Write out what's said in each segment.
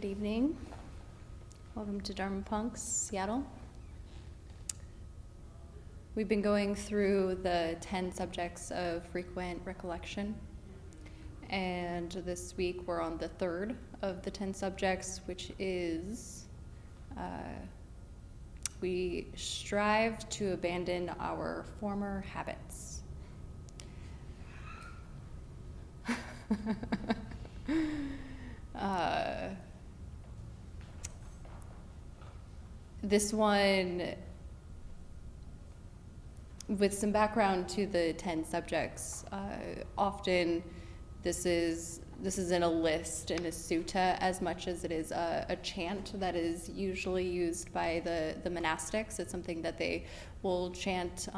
Good evening. Welcome to Dharma Punks, Seattle. We've been going through the 10 subjects of frequent recollection, and this week we're on the third of the 10 subjects, which is we strive to abandon our former habits. This one, with some background to the 10 subjects, often this is in a list, in a sutta, as much as it is a chant that is usually used by the monastics. It's something that they will chant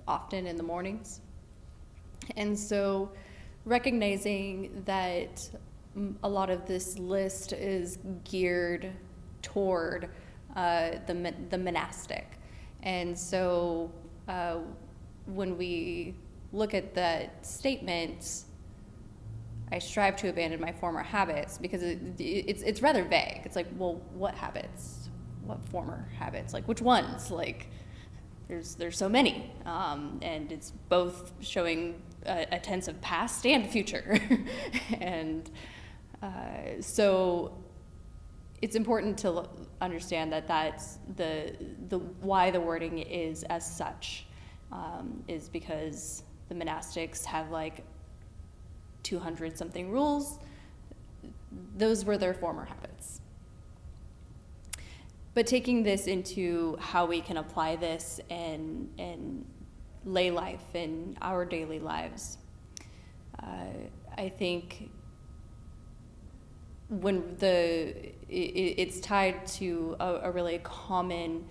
often in the mornings. And so recognizing that a lot of this list is geared toward the monastic. And so when we look at that statement, I strive to abandon my former habits, because it's rather vague. It's like, well, what habits? What former habits? Like, which ones? Like, there's so many. And it's both showing a tense of past and future. And so it's important to understand that that's the why the wording is as such, is because the monastics have like 200 something rules. Those were their former habits. But taking this into how we can apply this in lay life, in our daily lives, I think when it's tied to a really common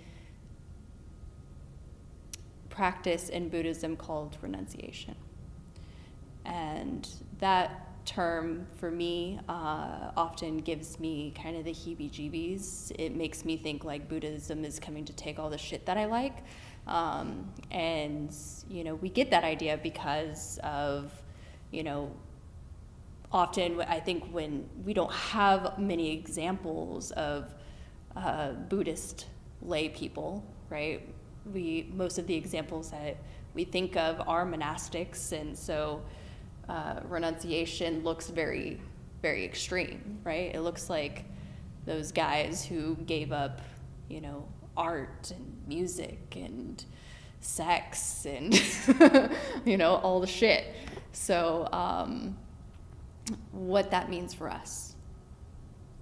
practice in Buddhism called renunciation. And that term, for me, often gives me kind of the heebie-jeebies. It makes me think like Buddhism is coming to take all the shit that I like. And, we get that idea because of, often I think when we don't have many examples of Buddhist lay people, right? Most of the examples that we think of are monastics, and so renunciation looks very, very extreme, right? It looks like those guys who gave up, art and music and sex and, all the shit. So what that means for us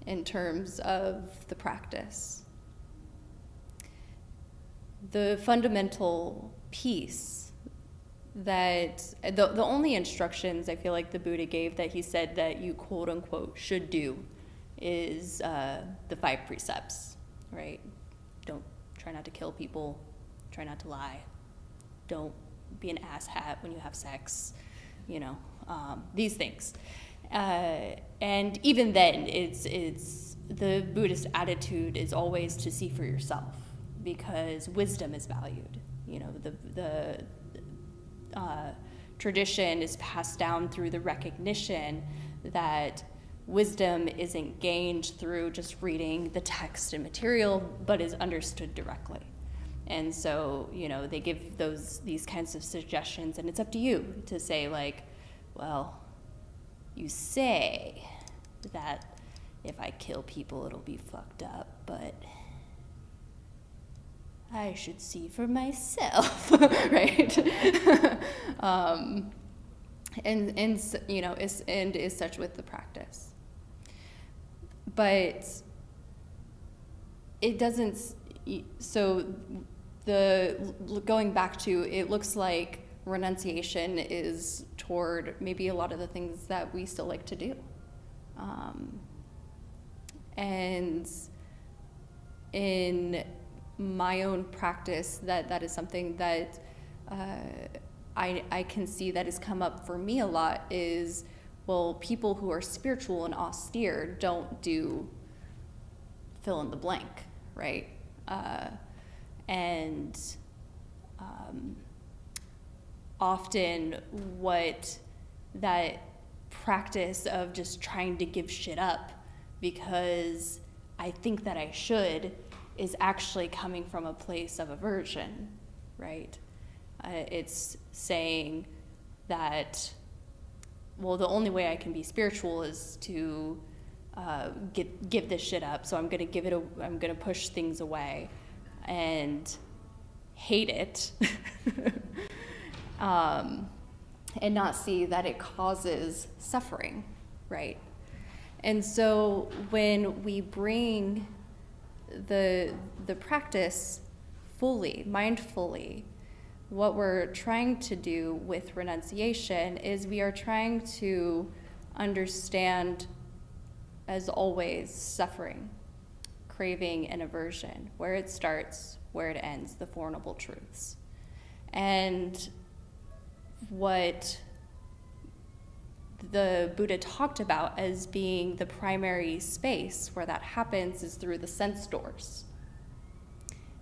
in terms of the practice. The fundamental piece that the only instructions I feel like the Buddha gave that he said that you quote unquote should do is the 5 precepts, right? Don't try not to kill people, try not to lie, don't be an asshat when you have sex, these things. And even then, it's the Buddhist attitude is always to see for yourself, because wisdom is valued. The tradition is passed down through the recognition that wisdom isn't gained through just reading the text and material, but is understood directly. And so, they give these kinds of suggestions, and it's up to you to say, like, well, you say that if I kill people, it'll be fucked up, but I should see for myself, right? And is such with the practice. But it doesn't. So going back to, it looks like renunciation is toward maybe a lot of the things that we still like to do. And in my own practice, that is something that I can see that has come up for me a lot is, well, people who are spiritual and austere don't do fill in the blank, right? And often what that practice of just trying to give shit up because I think that I should is actually coming from a place of aversion, right? It's saying that, well, the only way I can be spiritual is to give this shit up. So I'm gonna push things away and hate it, and not see that it causes suffering, right? And so when we bring the practice fully, mindfully, what we're trying to do with renunciation is we are trying to understand, as always, suffering, craving, and aversion, where it starts, where it ends, the Four Noble Truths. And what the Buddha talked about as being the primary space where that happens is through the sense doors.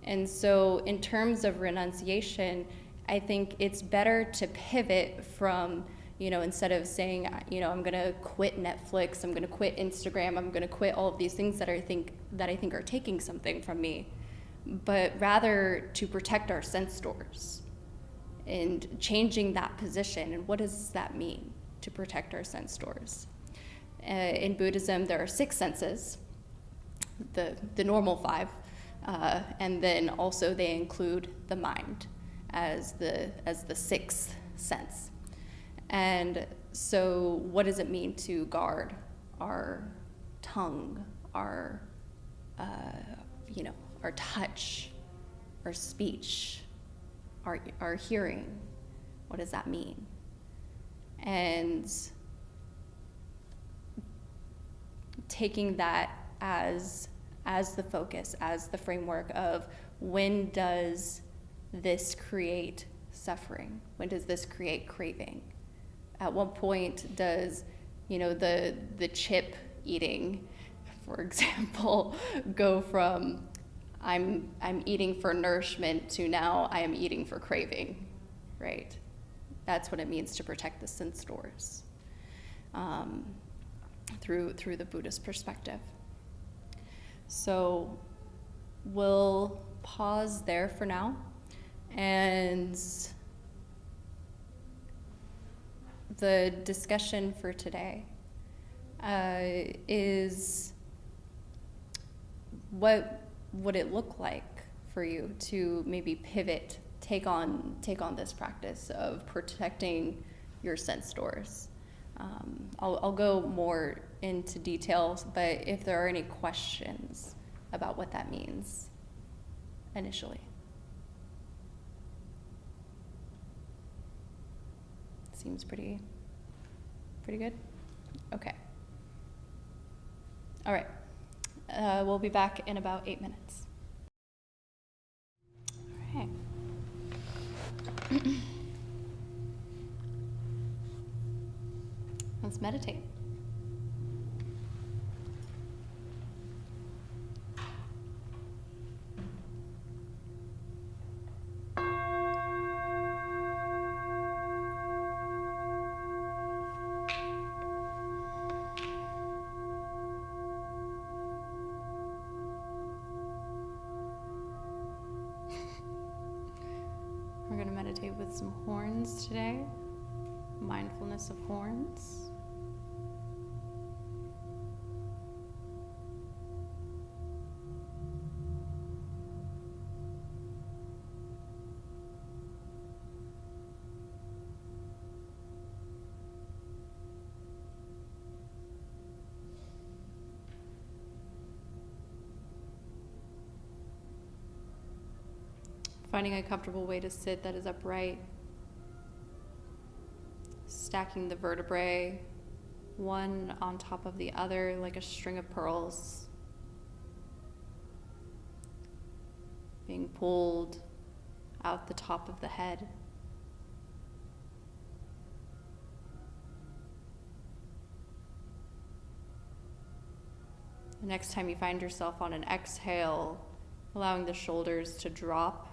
And so in terms of renunciation, I think it's better to pivot from, instead of saying, I'm gonna quit Netflix, I'm gonna quit Instagram, I'm gonna quit all of these things that I think are taking something from me, but rather to protect our sense doors and changing that position. And what does that mean, to protect our sense doors? In Buddhism, there are 6 senses, the normal 5, and then also they include the mind as the 6th sense. And so what does it mean to guard our tongue, our touch, our speech, our hearing? What does that mean? And taking that as the focus, as the framework of, when does this create suffering? When does this create craving? At what point does, the chip eating, for example, go from I'm eating for nourishment to now I am eating for craving, right? That's what it means to protect the sense doors through the Buddhist perspective. So we'll pause there for now, and the discussion for today is, what would it look like for you to maybe pivot, take on this practice of protecting your sense doors? I'll go more into details, but if there are any questions about what that means initially. Seems pretty good? Okay. All right. We'll be back in about 8 minutes. All right. Let's meditate. We're going to meditate with some horns today. Mindfulness of horns. Finding a comfortable way to sit that is upright. Stacking the vertebrae one on top of the other like a string of pearls. Being pulled out the top of the head. The next time you find yourself on an exhale, allowing the shoulders to drop.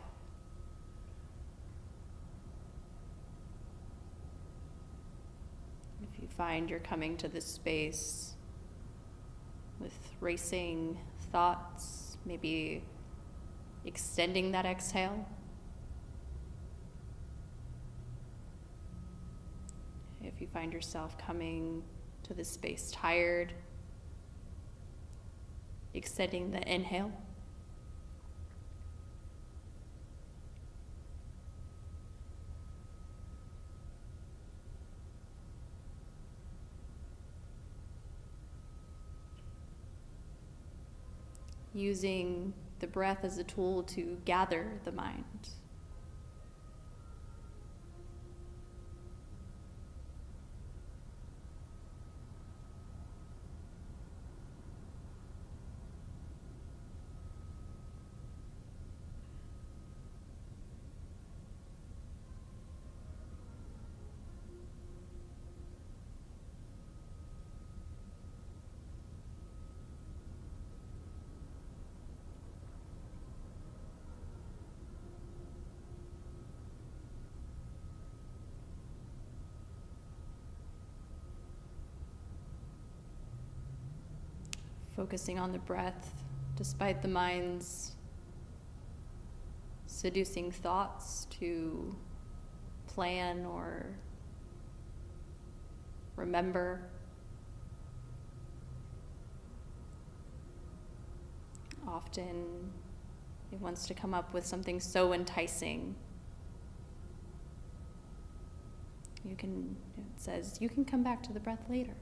If you find you're coming to this space with racing thoughts, maybe extending that exhale. If you find yourself coming to this space tired, extending the inhale. Using the breath as a tool to gather the mind. Focusing on the breath, despite the mind's seducing thoughts to plan or remember. Often it wants to come up with something so enticing. It says, you can come back to the breath later.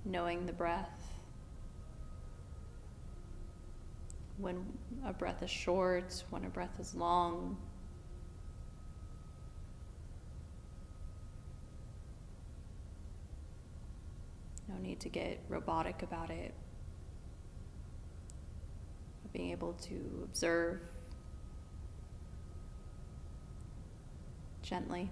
Knowing the breath. When a breath is short, when a breath is long. No need to get robotic about it. But being able to observe gently.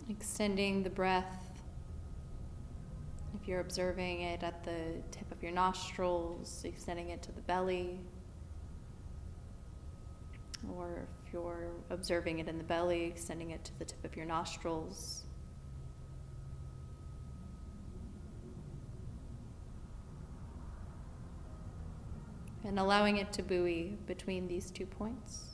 Extending the breath, if you're observing it at the tip of your nostrils, extending it to the belly, or if you're observing it in the belly, extending it to the tip of your nostrils. And allowing it to buoy between these 2 points.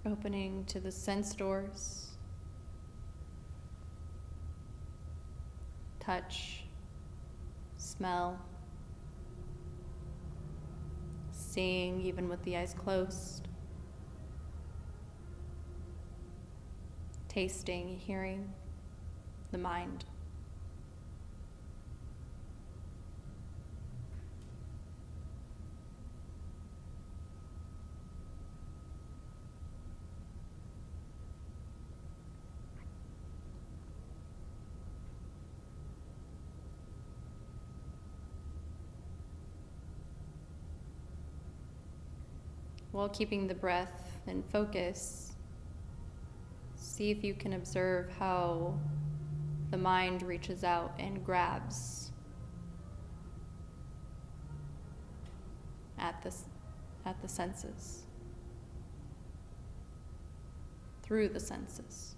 Opening to the sense doors, touch, smell, seeing even with the eyes closed, tasting, hearing, the mind. While keeping the breath in focus, see if you can observe how the mind reaches out and grabs at the senses, through the senses.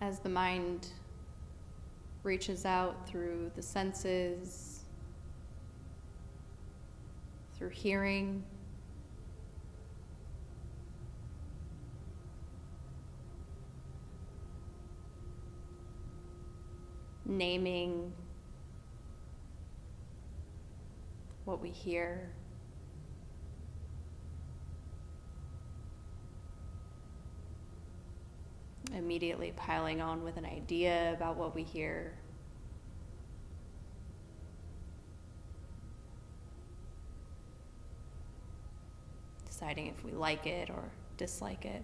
As the mind reaches out through the senses, through hearing, naming what we hear, immediately piling on with an idea about what we hear. Deciding if we like it or dislike it.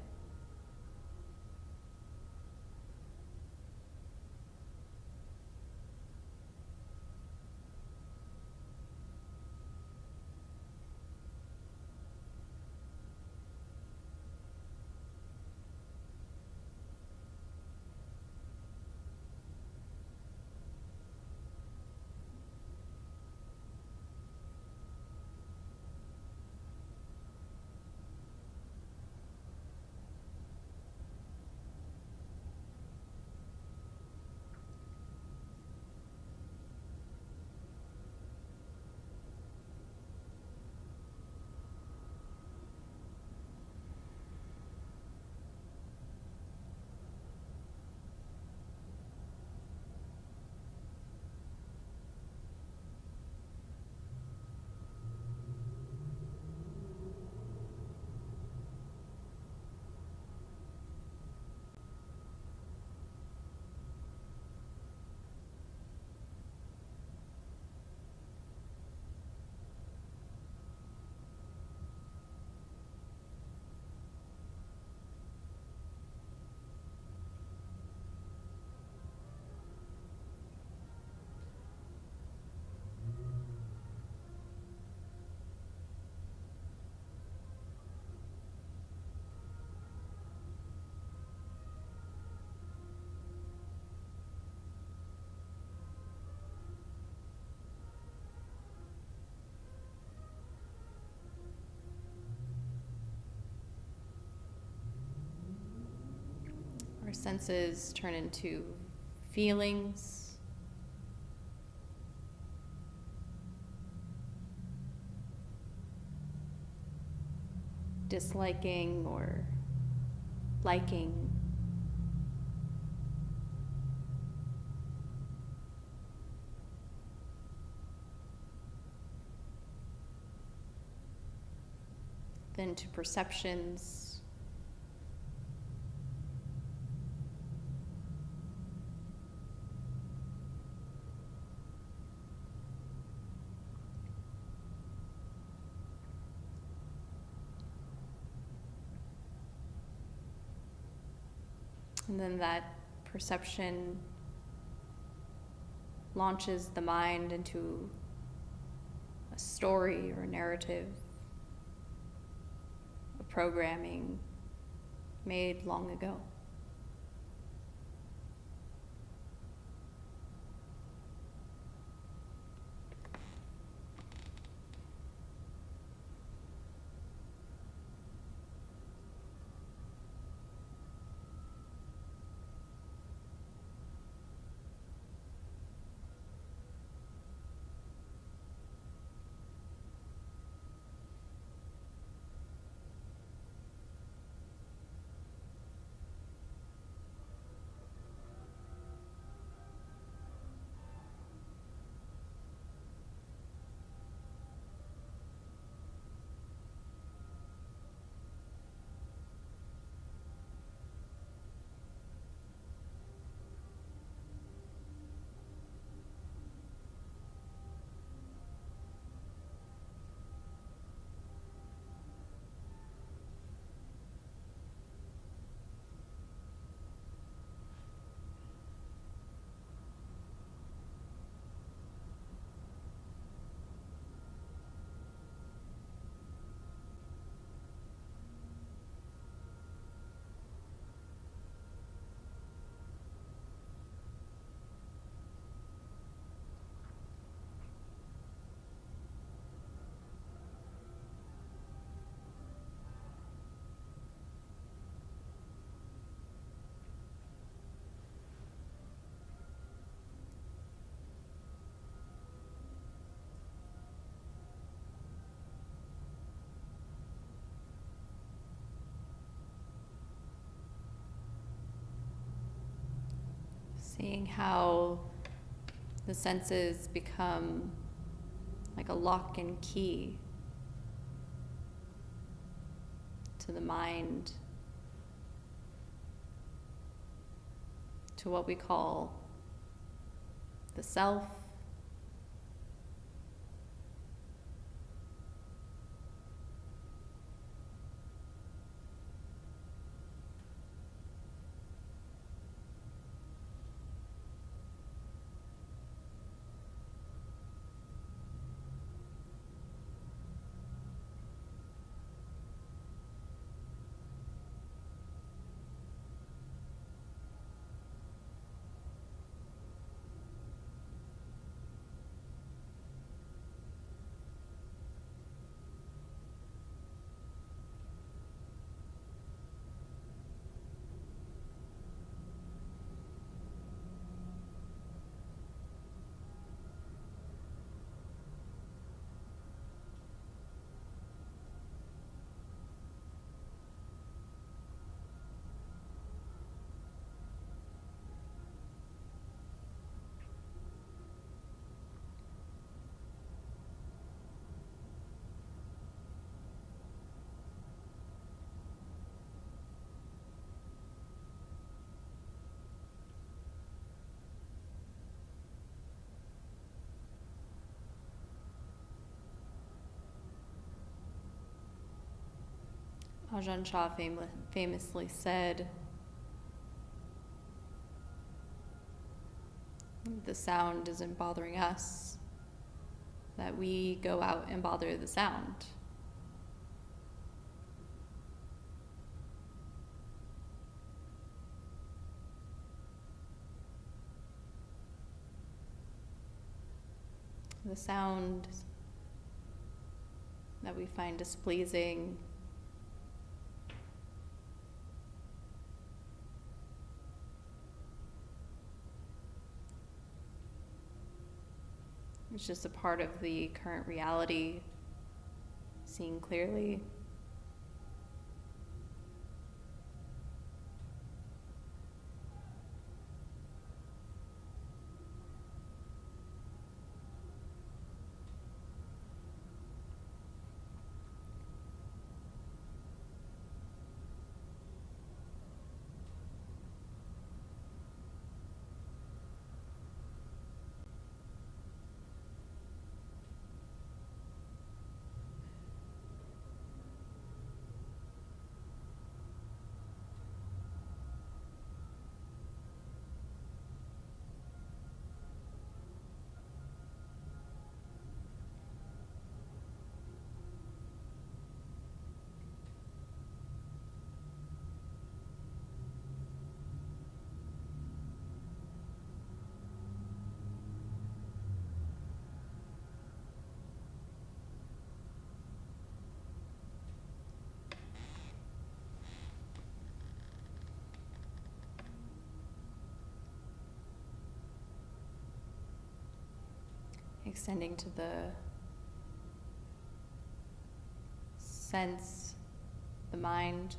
Our senses turn into feelings, disliking or liking. Then to perceptions. And then that perception launches the mind into a story or a narrative, a programming made long ago. Seeing how the senses become like a lock and key to the mind, to what we call the self. Ajahn Chah famously said, the sound isn't bothering us, that we go out and bother the sound. The sound that we find displeasing it's just a part of the current reality, seeing clearly. extending to the sense, the mind.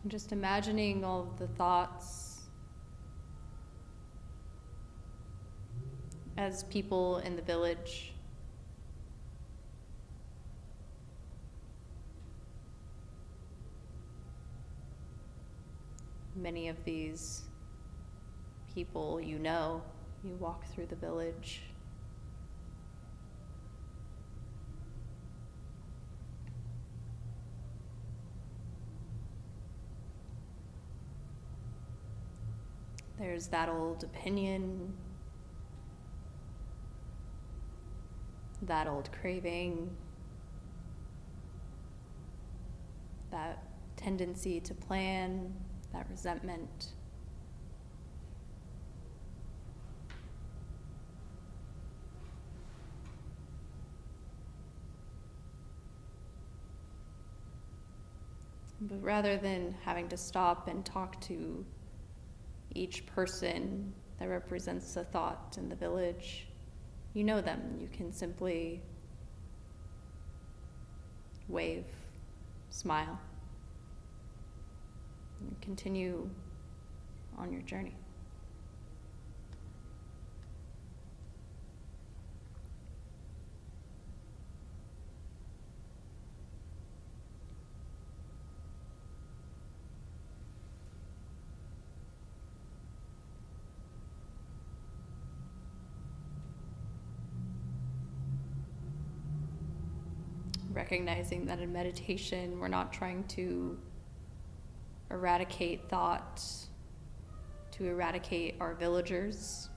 Just imagining all of the thoughts as people in the village. Many of these people you walk through the village. There's that old opinion, that old craving, that tendency to plan, that resentment. But rather than having to stop and talk to each person that represents a thought in the village, you know them. You can simply wave, smile, and continue on your journey. Recognizing that in meditation, we're not trying to eradicate thought, to eradicate our villagers.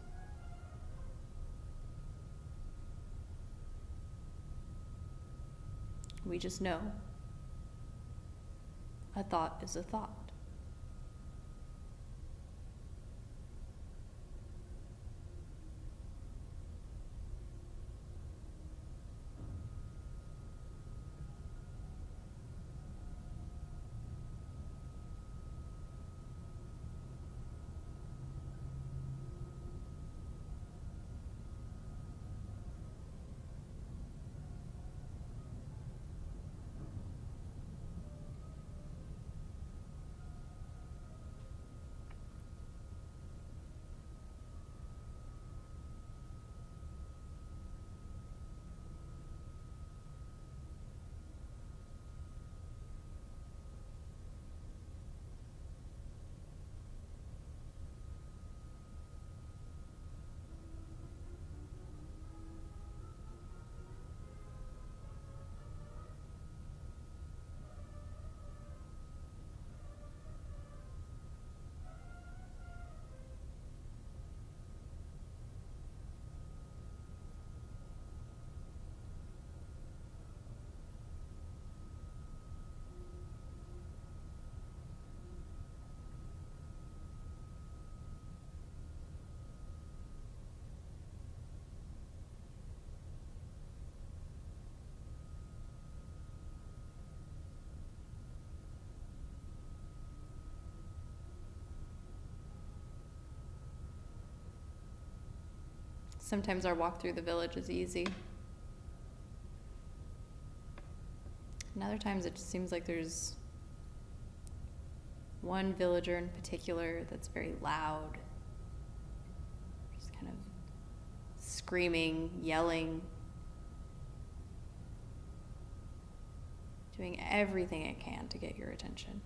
We just know a thought is a thought. Sometimes our walk through the village is easy. And other times it just seems like there's one villager in particular that's very loud, just kind of screaming, yelling, doing everything it can to get your attention.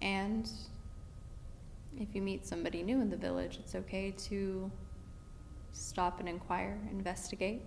And if you meet somebody new in the village, it's okay to stop and inquire, investigate.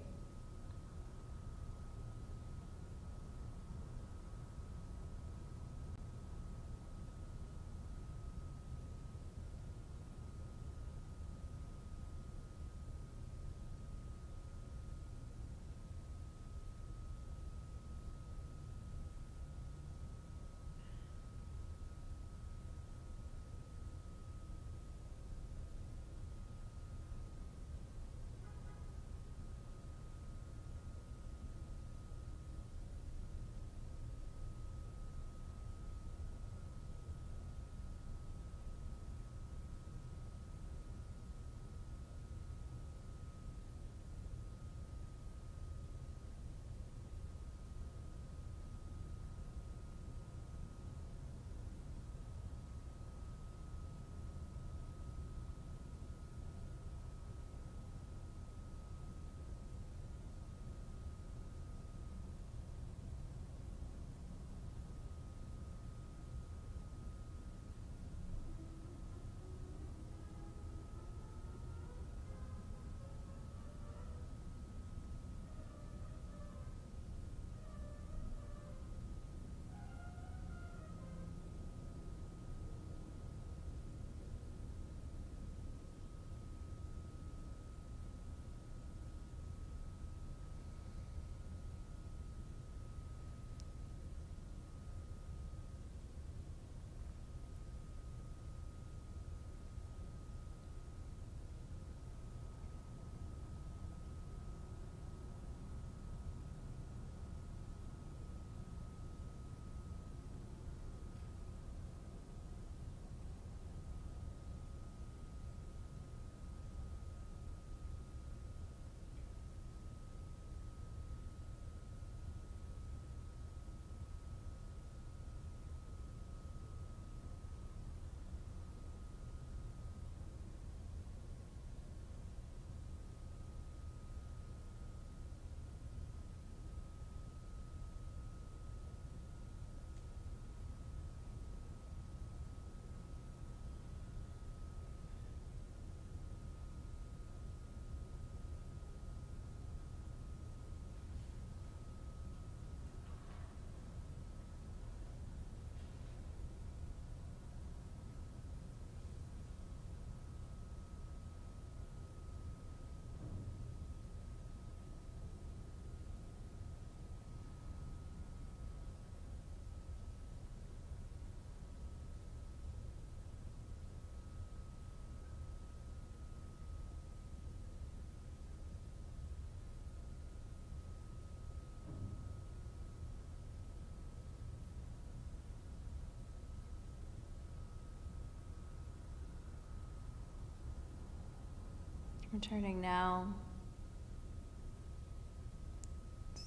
Returning now,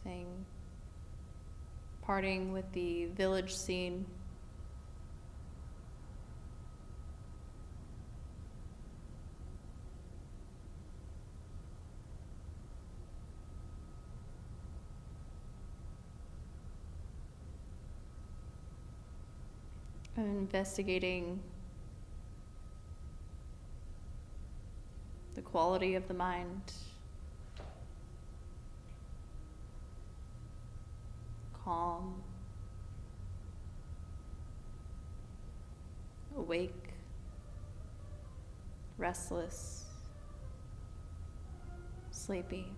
saying, parting with the village scene. Investigating the quality of the mind, calm, awake, restless, sleepy.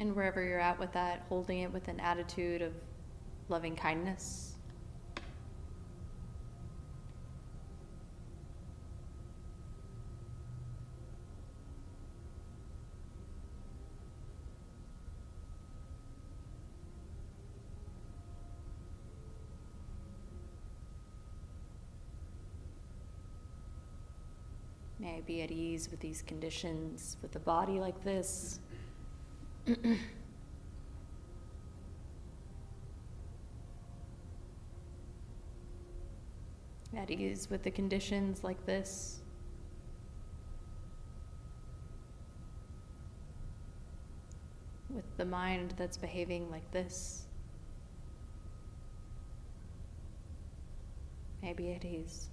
And wherever you're at with that, holding it with an attitude of loving kindness. May I be at ease with these conditions, with the body like this. At ease with the conditions like this. With the mind that's behaving like this. Maybe at ease.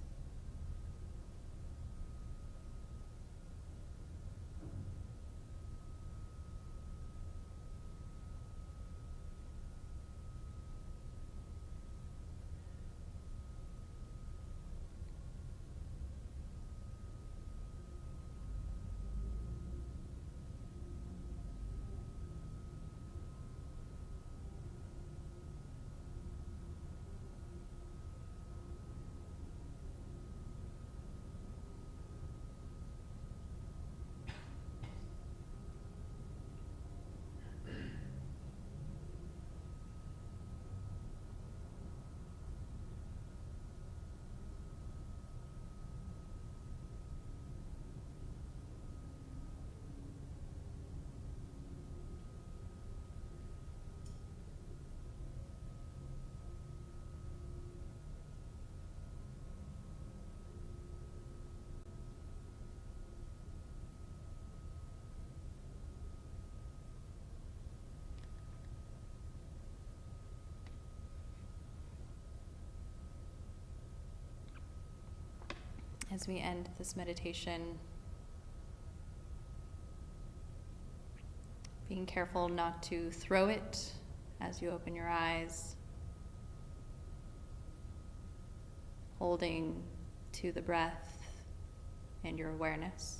As we end this meditation, being careful not to throw it as you open your eyes, holding to the breath and your awareness.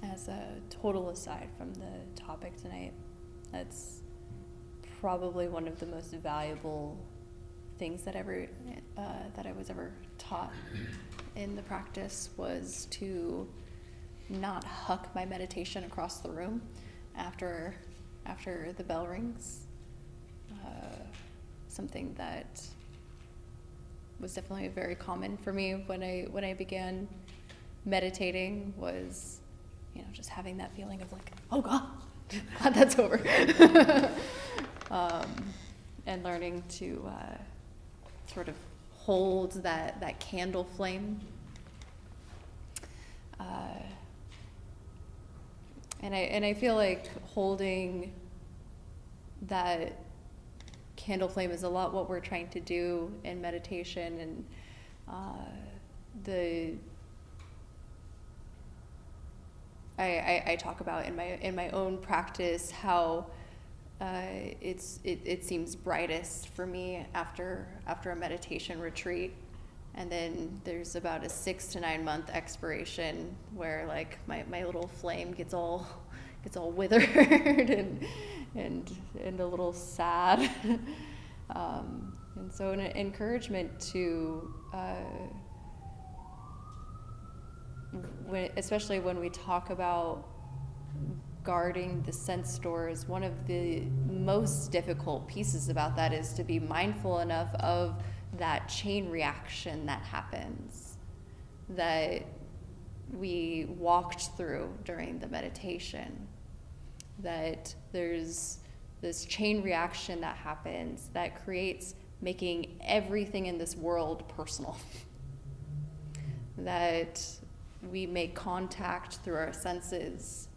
As a total aside from the topic tonight, that's probably one of the most valuable things that I was ever taught in the practice, was to not huck my meditation across the room after the bell rings. Something that was definitely very common for me when I began meditating was, just having that feeling of like, oh God, glad that's over. And learning to sort of hold that candle flame. And I feel like holding that candle flame is a lot what we're trying to do in meditation, and I talk about in my own practice how it seems brightest for me after a meditation retreat, and then there's about a 6 to 9 month expiration where like my little flame gets all withered and a little sad, and so an encouragement to especially when we talk about guarding the sense doors, one of the most difficult pieces about that is to be mindful enough of that chain reaction that happens, that we walked through during the meditation, that there's this chain reaction that happens that creates making everything in this world personal. That we make contact through our senses,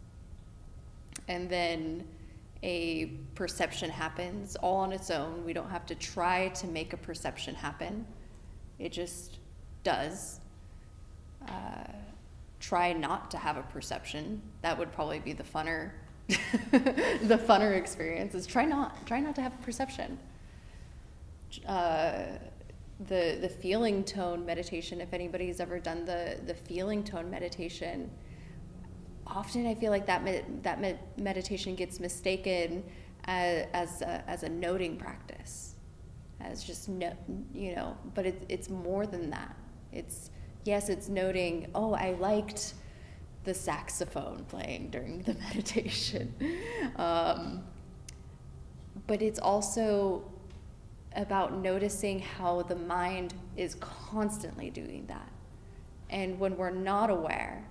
and then A perception happens all on its own. We don't have to try to make a perception happen. It just does. Try not to have a perception. That would probably be the funner, the funner experience. Is try not to have a perception. The feeling tone meditation. If anybody's ever done the feeling tone meditation, often I feel like that meditation gets mistaken as a noting practice, as just but it's more than that. It's noting, oh, I liked the saxophone playing during the meditation. But it's also about noticing how the mind is constantly doing that. And when we're not aware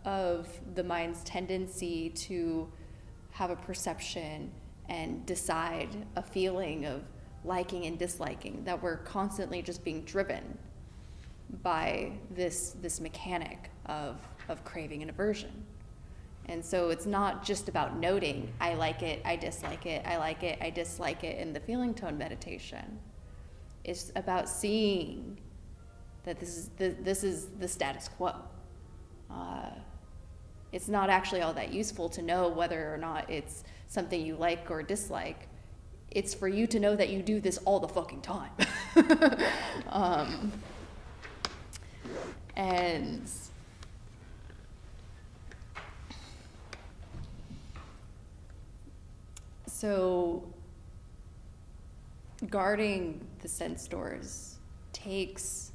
of the mind's tendency to have a perception and decide a feeling of liking and disliking, that we're constantly just being driven by this mechanic of craving and aversion. And so it's not just about noting, I like it, I dislike it, I like it, I dislike it in the feeling tone meditation. It's about seeing that this is the status quo. It's not actually all that useful to know whether or not it's something you like or dislike. It's for you to know that you do this all the fucking time. And so guarding the sense doors takes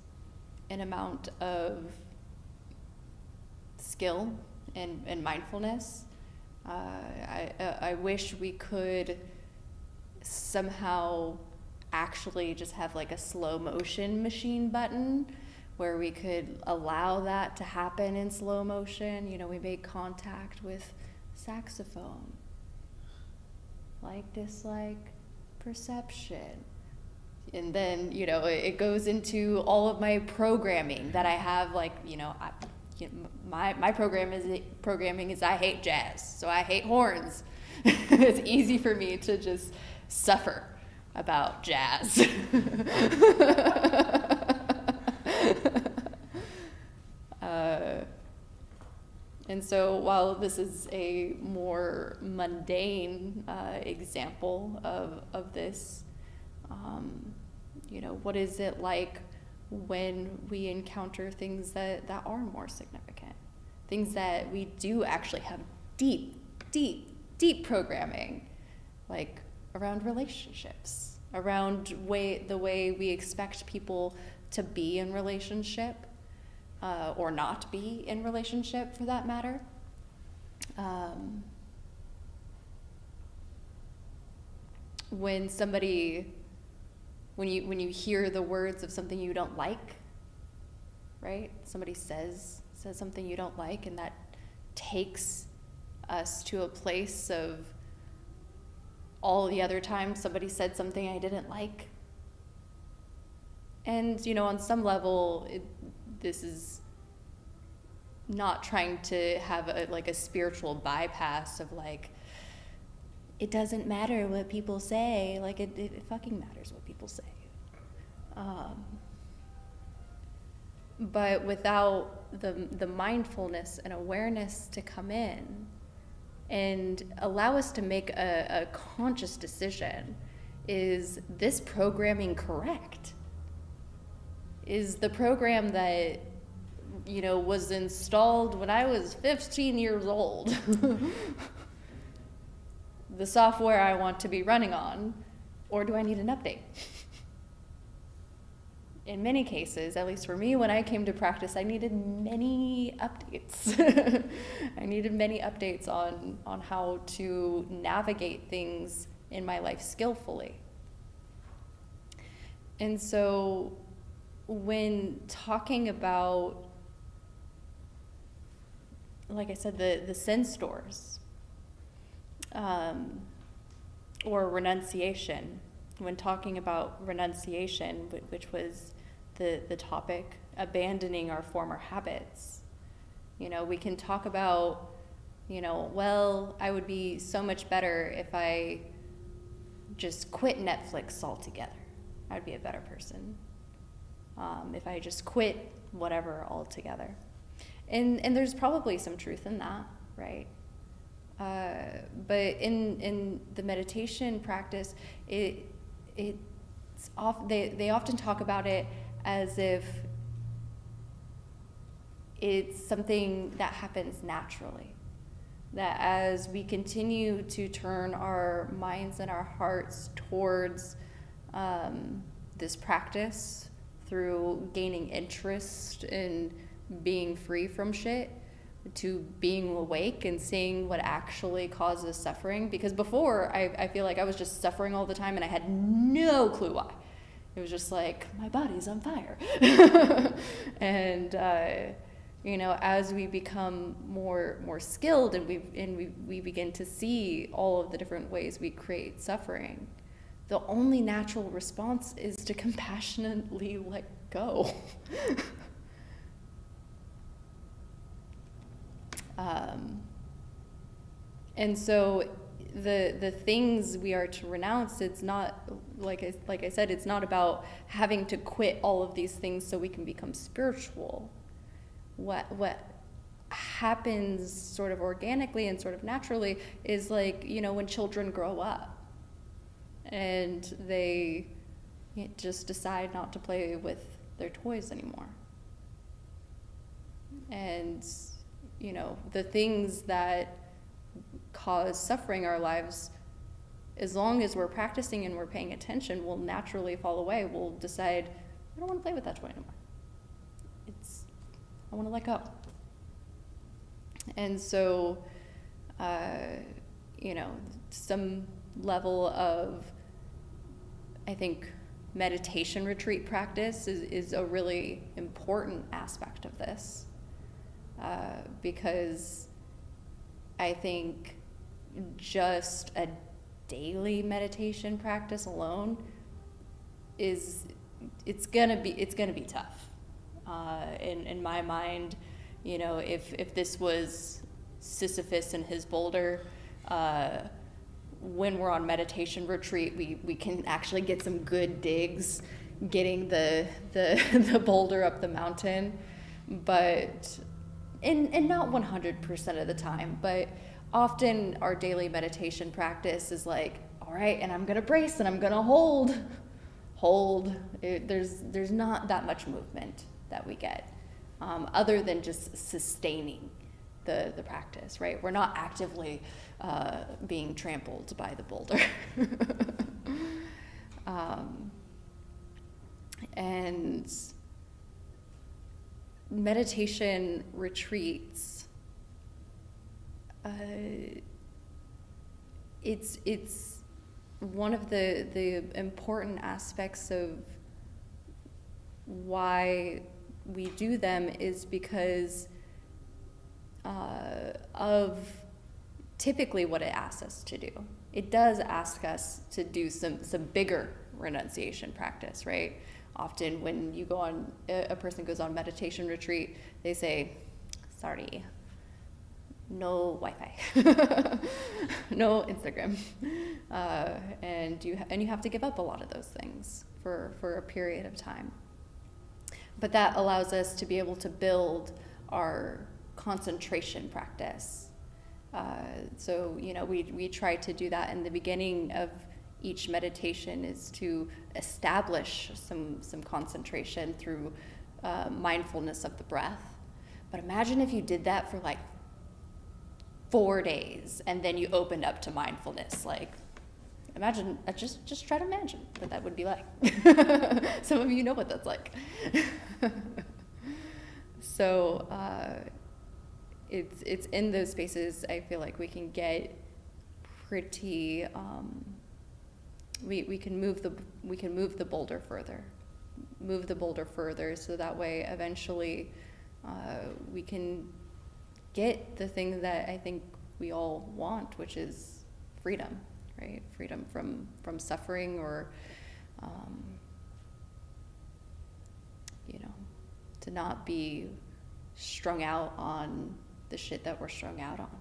an amount of skill and mindfulness. I wish we could somehow actually just have like a slow motion machine button where we could allow that to happen in slow motion. We made contact with saxophone. Like, dislike, perception. And then, it goes into all of my programming that I have, my programming is I hate jazz, so I hate horns. It's easy for me to just suffer about jazz. And so while this is a more mundane example of this, what is it like when we encounter things that are more significant? Things that we do actually have deep programming, like around relationships, around the way we expect people to be in relationship, or not be in relationship for that matter. When you hear the words of something you don't like, right? Somebody says something you don't like, and that takes us to a place of all the other times somebody said something I didn't like. And, on some level, this is not trying to have a spiritual bypass of it doesn't matter what people say. It fucking matters what people say. But without the mindfulness and awareness to come in and allow us to make a conscious decision, is this programming correct? Is the program that, was installed when I was 15 years old the software I want to be running on, or do I need an update? In many cases, at least for me, when I came to practice, I needed many updates. I needed many updates on how to navigate things in my life skillfully. And so when talking about, like I said, the sense doors, or renunciation, when talking about renunciation, which was the topic, abandoning our former habits, we can talk about well, I would be so much better if I just quit Netflix altogether. I'd be a better person. If I just quit whatever altogether. And there's probably some truth in that, right? But in the meditation practice, they often talk about it as if it's something that happens naturally. That as we continue to turn our minds and our hearts towards this practice through gaining interest in being free from shit, to being awake and seeing what actually causes suffering. Because before, I feel like I was just suffering all the time and I had no clue why. It was just like, my body's on fire. And as we become more skilled and we begin to see all of the different ways we create suffering, the only natural response is to compassionately let go. And so the things we are to renounce, it's not, like I said, it's not about having to quit all of these things so we can become spiritual. What happens sort of organically and sort of naturally is like, when children grow up and they just decide not to play with their toys anymore. And, the things that cause suffering in our lives, as long as we're practicing and we're paying attention, will naturally fall away. We'll decide, I don't want to play with that toy anymore. I want to let go. And so, some level of, I think, meditation retreat practice is a really important aspect of this. Because I think just a daily meditation practice alone it's gonna be tough. In my mind, if this was Sisyphus and his boulder, when we're on meditation retreat, we can actually get some good digs getting the boulder up the mountain, but and not 100% of the time, but often our daily meditation practice is like, all right, and I'm gonna brace and I'm gonna hold. There's not that much movement that we get, other than just sustaining the practice, right? We're not actively being trampled by the boulder. And meditation retreats, it's one of the important aspects of why we do them is because of typically what it asks us to do. It does ask us to do some bigger renunciation practice, right? Often when you go on, a person goes on meditation retreat, they say, sorry, no Wi-Fi, no Instagram, and you have to give up a lot of those things for a period of time. But that allows us to be able to build our concentration practice. So we try to do that in the beginning of each meditation, is to establish some concentration through mindfulness of the breath. But imagine if you did that for like 4 days and then you opened up to mindfulness. Like, imagine, just try to imagine what that would be like. Some of you know what that's like. So it's in those spaces I feel like we can get pretty we can move the boulder further, so that way eventually we can get the thing that I think we all want, which is freedom, right? Freedom from suffering, or to not be strung out on the shit that we're strung out on.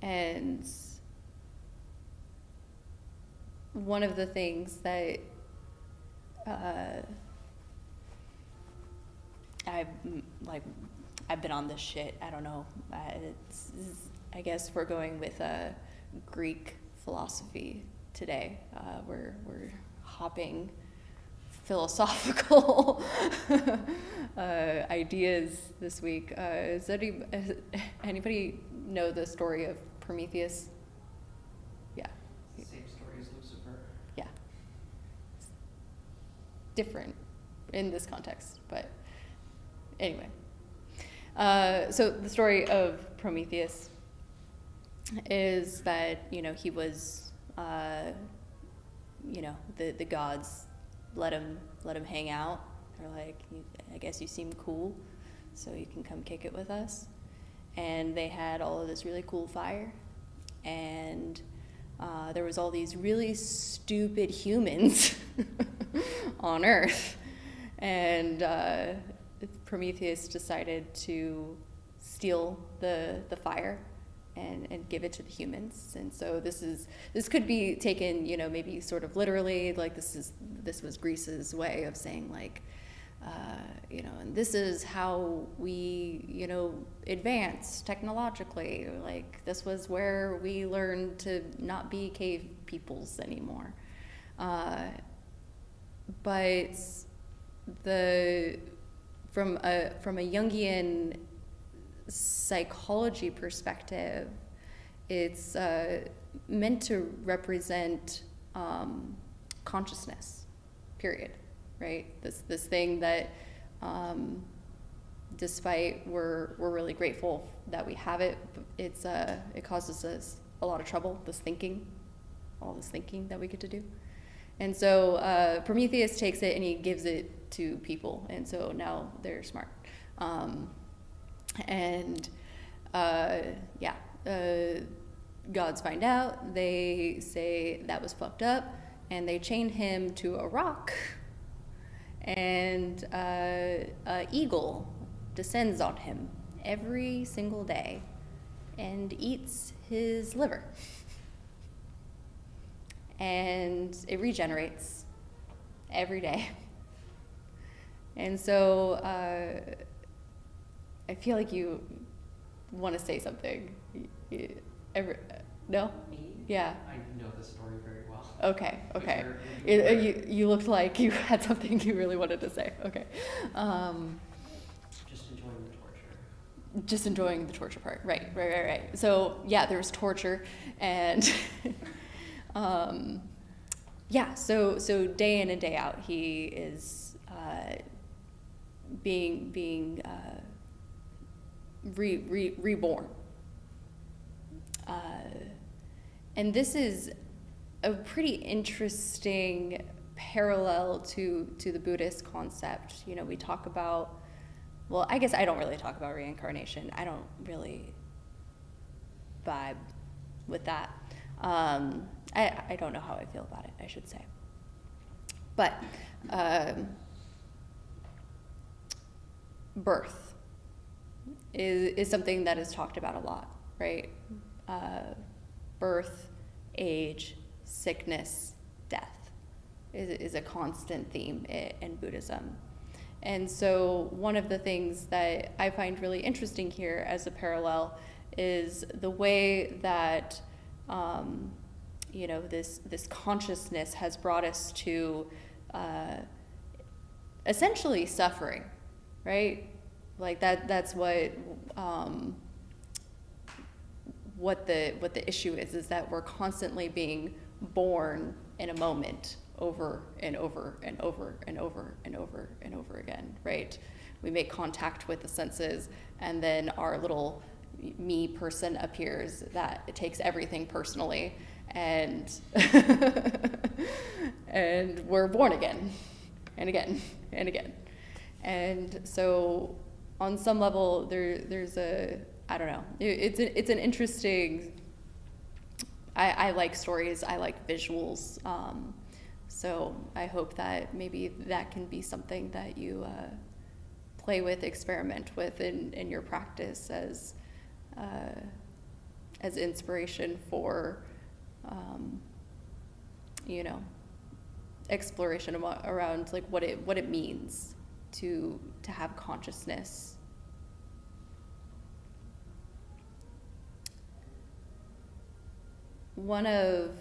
And one of the things that I've been on this shit. I don't know. I guess we're going with Greek philosophy today. We're hopping philosophical ideas this week. Does anybody know the story of Prometheus? Yeah. Same story as Lucifer. Yeah. Different in this context, but anyway. So the story of Prometheus is that, he was, the gods let him hang out. They're like, I guess you seem cool, so you can come kick it with us. And they had all of this really cool fire, and there was all these really stupid humans on Earth, and Prometheus decided to steal the fire and give it to the humans. And so this could be taken, maybe sort of literally, like this was Greece's way of saying, like, and this is how we, advance technologically. Like, this was where we learned to not be cave peoples anymore. But from a Jungian psychology perspective, it's meant to represent consciousness, period, right? This thing that, despite we're really grateful that we have it, it causes us a lot of trouble. All this thinking that we get to do. And so Prometheus takes it and he gives it to people, and so now they're smart. Gods find out, they say that was fucked up, and they chain him to a rock, and an eagle descends on him every single day and eats his liver. And it regenerates every day. And so I feel like you want to say something. No? Me? Yeah. I know the story very well. Okay. You looked like you had something you really wanted to say. Okay. Just enjoying the torture. Just enjoying the torture part. Right. So yeah, there was torture, and so day in and day out, he is being reborn. And this is a pretty interesting parallel to the Buddhist concept. We talk about, well, I guess I don't really talk about reincarnation. I don't really vibe with that. I don't know how I feel about it, I should say. But birth is something that is talked about a lot, right? Birth, age, sickness, death is a constant theme in Buddhism. And so one of the things that I find really interesting here as a parallel is the way that this consciousness has brought us to essentially suffering, right? Like that's what the issue is that we're constantly being born in a moment over and over and over and over and over and over again, right? We make contact with the senses, and then our little me person appears that it takes everything personally, and and we're born again and again and again. And so on some level there's a, I don't know, it's an interesting, I like stories, I like visuals, so I hope that maybe that can be something that you play with, experiment with in your practice as inspiration for, you know, exploration around like what it means to have consciousness. One of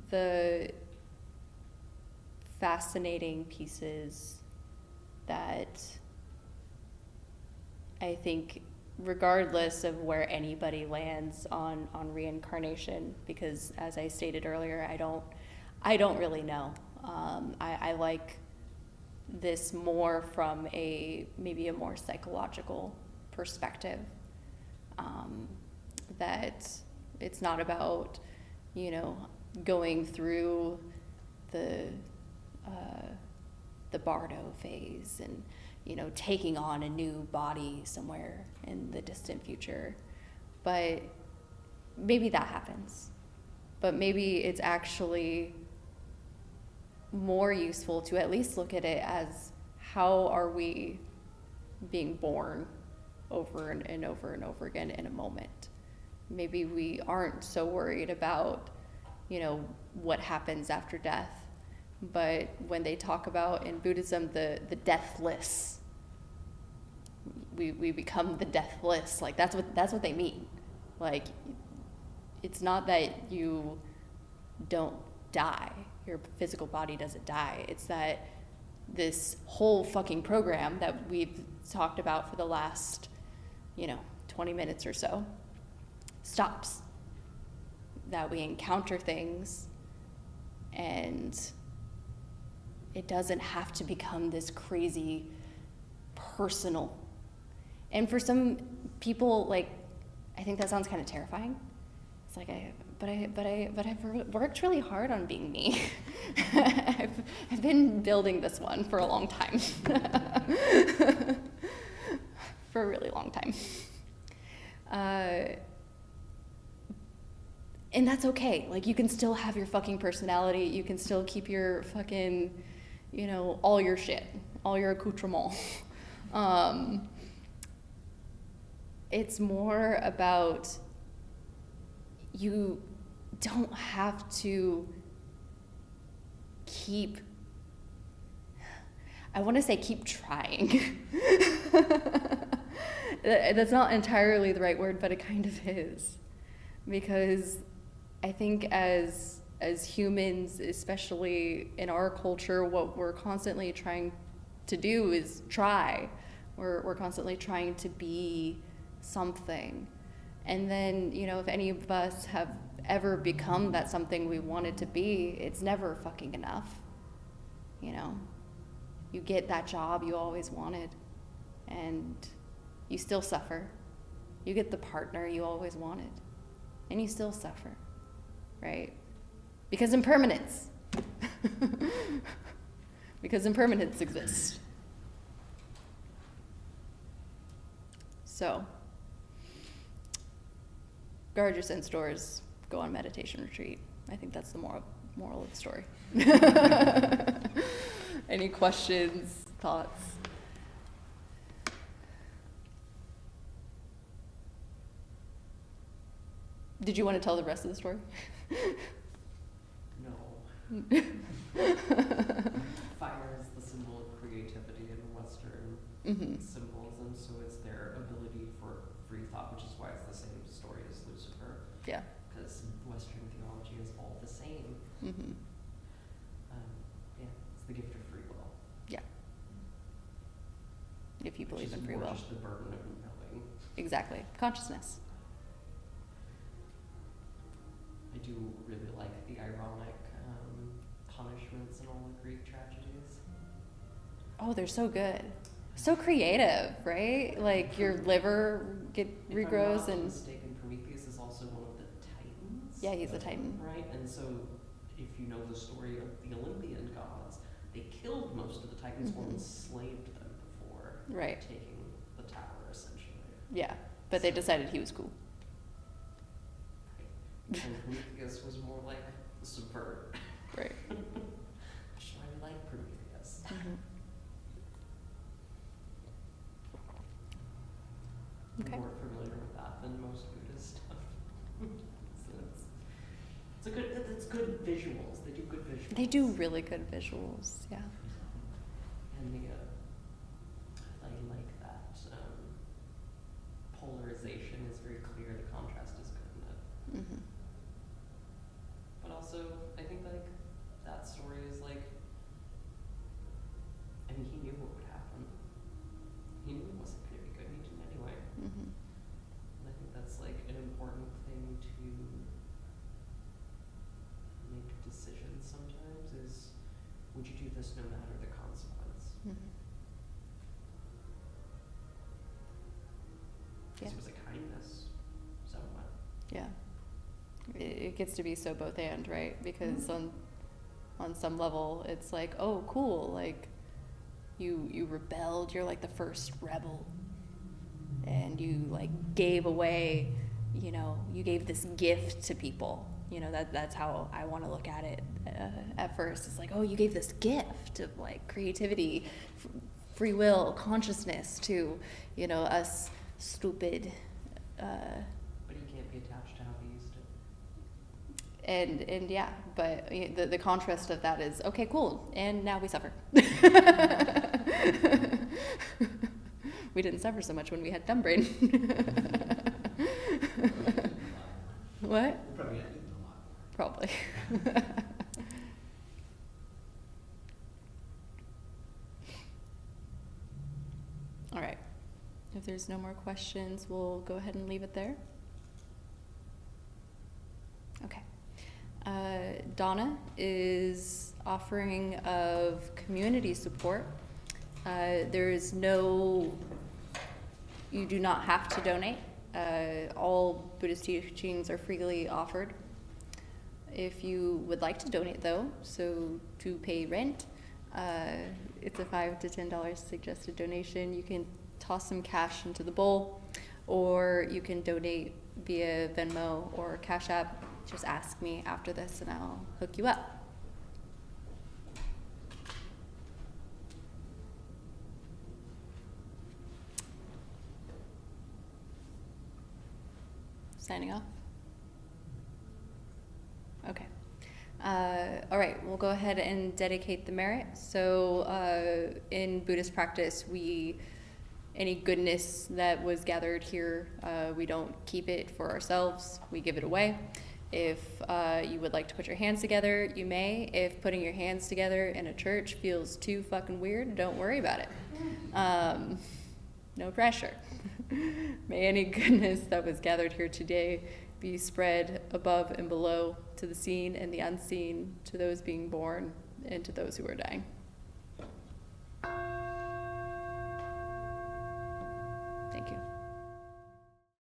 the fascinating pieces that I think, regardless of where anybody lands on reincarnation, because as I stated earlier, I don't really know. I like this more from maybe a more psychological perspective. That it's not about, you know, going through the bardo phase and, you know, taking on a new body somewhere in the distant future. But maybe that happens. But maybe it's actually more useful to at least look at it as, how are we being born over and over and over again in a moment? Maybe we aren't so worried about, you know, what happens after death. But when they talk about in Buddhism the deathless, we become the deathless. Like that's what they mean. Like, it's not that you don't die, your physical body doesn't die. It's that this whole fucking program that we've talked about for the last, you know, 20 minutes or so stops. That we encounter things, and it doesn't have to become this crazy personal. And for some people, like, I think that sounds kind of terrifying. It's like, I've worked really hard on being me. I've been building this one for a long time. For a really long time. And that's okay. Like, you can still have your fucking personality. You can still keep your fucking, you know, all your shit, all your accoutrement. It's more about, you don't have to keep, I want to say keep trying. That's not entirely the right word, but it kind of is. Because I think as humans, especially in our culture, what we're constantly trying to do is try. We're constantly trying to be something. And then, you know, if any of us have ever become that something we wanted to be, it's never fucking enough. You know, you get that job you always wanted, and you still suffer. You get the partner you always wanted, and you still suffer, right? Because impermanence. Because impermanence exists. So, guard your sense doors, go on meditation retreat. I think that's the moral of the story. Any questions, thoughts? Did you want to tell the rest of the story? No. Fire is the symbol of creativity in Western symbols, and so it's their ability for free thought, which is why it's the same story as Lucifer. Yeah. Because Western theology is all the same. Mm-hmm. Yeah, it's the gift of free will. Yeah. If you believe in free Which is will. more just the burden of knowing. Exactly. Consciousness. I do really like the ironic punishments in all the Greek tragedies. Oh, they're so good. So creative, right? Like your liver regrows, if I'm not and mistaken, Prometheus is also one of the Titans. yeah, he's a Titan. Right, and so if you know the story of the Olympian gods, they killed most of the Titans or enslaved them before Right. taking the tower, essentially. Yeah, but they decided he was cool. Right. And Prometheus was more like the subvert. Right. Which is why we like Prometheus. It's good visuals. They do good visuals. They do really good visuals, yeah. And I like that polarization is very clear. The contrast is good in it. Mm-hmm. But also, I think like that story is like, I mean, he knew what would happen. He knew it wasn't going to be good, and he did it anyway. Mm-hmm. And I think that's like an important thing to make decisions sometimes is, would you do this no matter the consequence? Mm-hmm. Because Yeah. it was a kindness, somewhat. Yeah. It gets to be so both and, right? Because on some level, it's like, oh, cool, like, you rebelled, you're like the first rebel, and you like gave away, you know, you gave this gift to people. You know, that's how I want to look at it at first. It's like, oh, you gave this gift of like creativity, free will, consciousness to, you know, us stupid. But he can't be attached to how he used to. And yeah, but the contrast of that is, okay, cool, and now we suffer. We didn't suffer so much when we had dumb brain. What? We'll probably end it a lot more. Probably. All right. If there's no more questions, we'll go ahead and leave it there. Okay. Donna is offering of community support. There is no, you do not have to donate. All Buddhist teachings are freely offered. If you would like to donate though, so to pay rent, it's a $5 to $10 suggested donation. You can toss some cash into the bowl, or you can donate via Venmo or Cash App. Just ask me after this and I'll hook you up. Signing off. Okay. All right, we'll go ahead and dedicate the merit. So in Buddhist practice, any goodness that was gathered here, we don't keep it for ourselves, we give it away. If you would like to put your hands together, you may. If putting your hands together in a church feels too fucking weird, don't worry about it. No pressure. May any goodness that was gathered here today be spread above and below to the seen and the unseen, to those being born and to those who are dying.